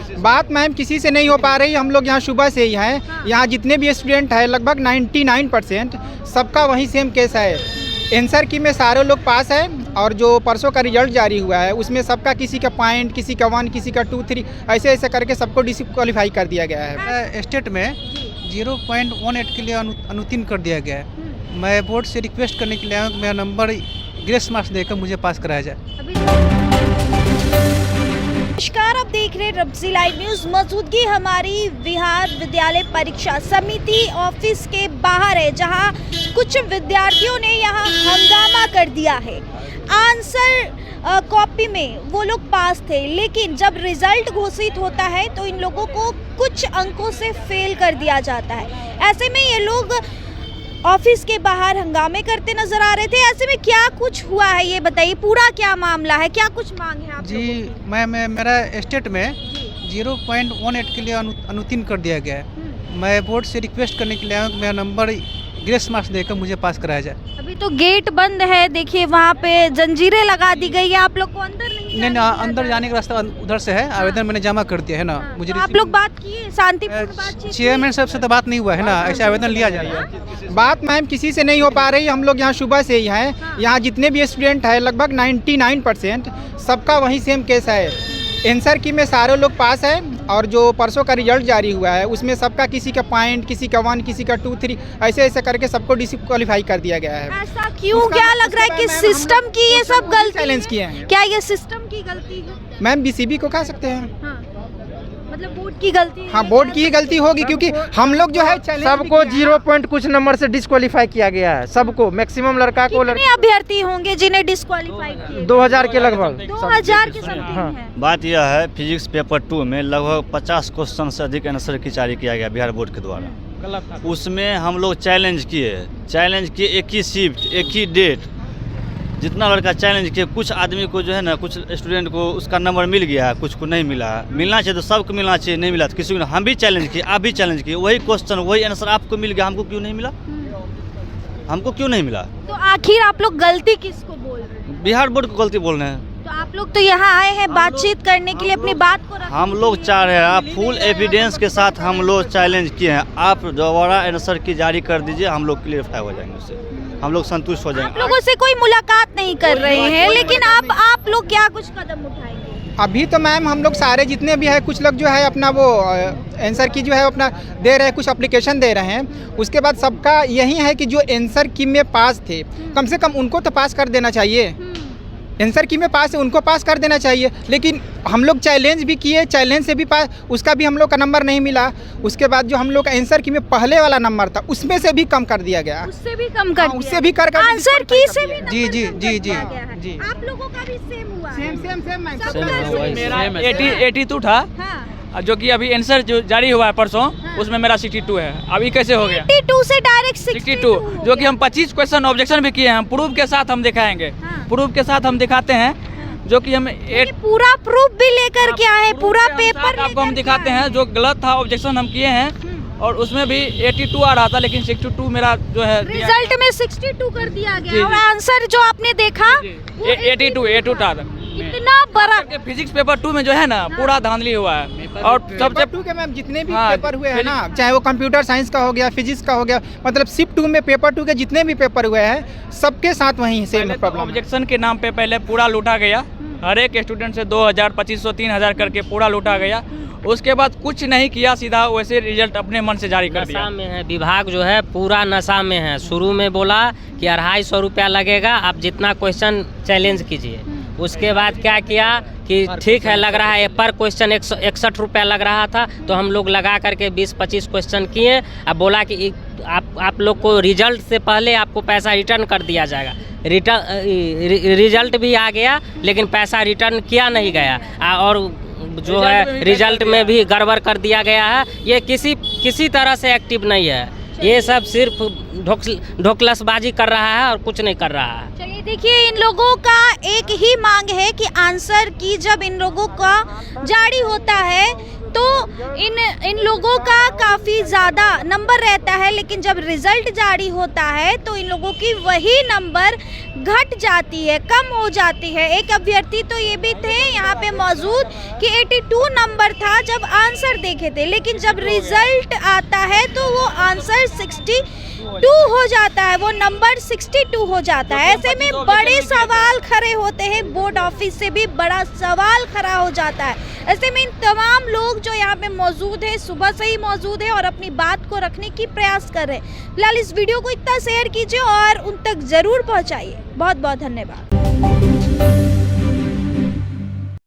बात मैम किसी से नहीं हो पा रही। हम लोग यहाँ सुबह से ही हैं। यहाँ जितने भी स्टूडेंट हैं लगभग 99% सबका वही सेम केस है। आंसर की में सारे लोग पास हैं और जो परसों का रिजल्ट जारी हुआ है उसमें सबका किसी का पॉइंट, किसी का 1, किसी का 2, 3 ऐसे ऐसे करके सबको डिस्क्वालीफाई कर दिया गया है। स्टेट में 0.18 के लिए अनुत्तीर्ण कर दिया गया है। मैं बोर्ड से रिक्वेस्ट करने के लिए आया हूँ कि मेरा नंबर ग्रेस मार्क्स देकर मुझे पास कराया जाए। नमस्कार, आप देख रहे हैं रब्जी लाइव न्यूज। मौजूदगी हमारी बिहार विद्यालय परीक्षा समिति ऑफिस के बाहर है, जहां कुछ विद्यार्थियों ने यहां हंगामा कर दिया है। आंसर कॉपी में वो लोग पास थे, लेकिन जब रिजल्ट घोषित होता है तो इन लोगों को कुछ अंकों से फेल कर दिया जाता है। ऐसे में ये लोग ऑफिस के बाहर हंगामे करते नजर आ रहे थे। ऐसे में क्या कुछ हुआ है ये बताइए, पूरा क्या मामला है, क्या कुछ मांग है आप जी? मैं मेरा स्टेट में 0.18 के लिए अनुत्तीर्ण कर दिया गया है। मैं बोर्ड से रिक्वेस्ट करने के लिए आया हूँ कि मेरा नंबर ग्रेस मार्क्स देकर मुझे पास कराया जाए। अभी तो गेट बंद है, देखिए वहाँ पे जंजीरें लगा दी गई है, आप लोग को अंदर नहीं अंदर जाने का रास्ता उधर से है। आवेदन मैंने जमा कर दिया है ना। मुझे तो आप लोग बात किए, शांतिपूर्ण बातचीत? चेयरमैन साहब से तो बात नहीं हुआ है ना, ऐसे आवेदन लिया जाएगा। बात मैम किसी से नहीं हो पा रही। हम लोग यहाँ सुबह से ही हैं। यहाँ जितने भी स्टूडेंट हैं लगभग 99% सबका वही सेम केस है। आंसर की में सारे लोग पास हैं और जो परसों का रिजल्ट जारी हुआ है उसमें सबका किसी का पॉइंट, किसी का 1, किसी का 2, 3 ऐसे ऐसे करके सबको डिस्क्वालीफाई कर दिया गया है। ऐसा क्यों? क्या लग रहा है कि सिस्टम की ये सब गलती चैलेंज किए हैं? क्या ये सिस्टम की गलती है? मैम बीसीबी को कह सकते हैं। हाँ, मतलब बोर्ड की गलती है? हाँ, बोर्ड की ही गलती होगी, क्योंकि हम लोग जो है सबको 0 पॉइंट कुछ नंबर से डिस्क्वालीफाई किया गया है। सबको, मैक्सिमम लड़का को कितने अभ्यर्थी होंगे जिन्हें डिस्क्वालीफाई किए? 2000 के लगभग। 2000 के समथिंग है। बात यह है, फिजिक्स पेपर 2 में लगभग 50 क्वेश्चन से अधिक आंसर की जारी किया गया बिहार बोर्ड के द्वारा। उसमें हम लोग चैलेंज किए, एक ही शिफ्ट, एक ही डेट, जितना लड़का चैलेंज किए। कुछ आदमी को जो है ना, कुछ स्टूडेंट को उसका नंबर मिल गया, कुछ को नहीं मिला। मिलना चाहिए तो सबको मिलना चाहिए, नहीं मिला तो किसी को। हम भी चैलेंज किए, आप भी चैलेंज किए, वही क्वेश्चन वही आंसर आपको मिल गया, हमको क्यों नहीं मिला? हमको क्यों नहीं मिला? तो आखिर आप लोग गलती किसको बोल रहे हैं? बिहार बोर्ड को गलती बोल रहे हैं। तो आप लोग तो यहाँ आए हैं बातचीत करने के लिए, अपनी बात को रखने हम लोग चाह रहे हैं, आप फुल एविडेंस के साथ हम लोग चैलेंज किए हैं। आप दोबारा आंसर की जारी कर दीजिए, हम लोग क्लियरफाई हो जाएंगे, उससे हम लोग संतुष्ट हो जाएंगे। आप लोगों से कोई मुलाकात नहीं कर रहे हैं, लेकिन आप लोग क्या कुछ कदम उठाएंगे? अभी तो मैम हम लोग सारे जितने भी है, कुछ लोग जो है अपना वो आंसर की जो है अपना दे रहे हैं, कुछ एप्लीकेशन दे रहे हैं। उसके बाद सबका यही है कि जो आंसर की में पास थे कम से कम उनको तो पास कर देना चाहिए। आंसर की में पास है उनको पास कर देना चाहिए, लेकिन हम लोग चैलेंज भी किए, चैलेंज से भी पास, उसका भी हम लोग का नंबर नहीं मिला। उसके बाद जो हम लोग का आंसर की में पहले वाला नंबर था उसमें से भी कम कर दिया गया। उससे भी कम कर दिया? उससे भी कर आंसर की से भी नंबर जी जी कम जी कर जी दिया गया है। जी। आप लोगों का भी सेम हुआ? सेम मेरा 82 था, जो कि अभी आंसर जो जारी हुआ है परसों, उसमें मेरा 62 है। अभी कैसे हो गया? 82 से डायरेक्ट 62, जो कि हम 25 क्वेश्चन ऑब्जेक्शन भी किए हैं। प्रूफ के साथ हम दिखाएंगे, प्रूफ के साथ हम दिखाते हैं, जो कि हम पूरा प्रूफ भी लेकर के आए, पूरा पेपर आपको हम दिखाते हैं। जो गलत था ऑब्जेक्शन हम किए हैं, और उसमें भी 82 आ रहा था, लेकिन 62 मेरा जो है रिजल्ट में 62 कर दिया गया। और आंसर जो आपने देखा 82 था। इतना बड़ा फिजिक्स पेपर 2 में जो है ना, पूरा धांधली हुआ है। और सबसे 2 के मैम जितने भी पेपर हुए हैं ना, चाहे वो कंप्यूटर साइंस का हो गया, फिजिक्स का हो गया, मतलब शिफ्ट 2 में पेपर 2 के जितने भी पेपर हुए हैं सबके साथ वहीं सेम प्रॉब्लम। ऑब्जेक्शन के नाम पे पहले पूरा लूटा गया, हर एक स्टूडेंट से 2000, 2500, 3000 करके पूरा लूटा गया। उसके बाद कुछ नहीं किया, सीधा वैसे रिजल्ट अपने मन से जारी कर दिया। नशा में है विभाग, जो है पूरा नशा में है। शुरू में बोला कि 250 रुपया लगेगा, आप जितना क्वेश्चन चैलेंज कीजिए। उसके बाद क्या किया कि ठीक है, लग रहा है पर क्वेश्चन 161 रुपया लग रहा था, तो हम लोग लगा करके 20-25 क्वेश्चन किए। अब बोला कि आप लोग को रिजल्ट से पहले आपको पैसा रिटर्न कर दिया जाएगा। रिजल्ट भी आ गया, लेकिन पैसा रिटर्न किया नहीं गया, और जो है रिजल्ट में भी गड़बड़ कर दिया गया है। ये किसी तरह से एक्टिव नहीं है, ये सब सिर्फ ढोकलसबाजी कर रहा है और कुछ नहीं कर रहा है। चलिए देखिए, इन लोगों का एक ही मांग है कि आंसर की जब इन लोगों का जारी होता है तो इन लोगों का काफ़ी ज़्यादा नंबर रहता है, लेकिन जब रिजल्ट जारी होता है तो इन लोगों की वही नंबर घट जाती है, कम हो जाती है। एक अभ्यर्थी तो ये भी थे यहाँ पे मौजूद कि 82 नंबर था जब आंसर देखे थे, लेकिन जब रिजल्ट आता है तो वो आंसर 62 हो जाता है, वो नंबर 62 हो जाता है। ऐसे में बड़े सवाल खड़े होते हैं, बोर्ड ऑफिस से भी बड़ा सवाल खड़ा हो जाता है। ऐसे में इन तमाम लोग जो यहाँ पे मौजूद है, सुबह से ही मौजूद है और अपनी बात को रखने की प्रयास कर रहे हैं। फिलहाल इस वीडियो को इतना शेयर कीजिए और उन तक जरूर पहुँचाइए। बहुत बहुत धन्यवाद।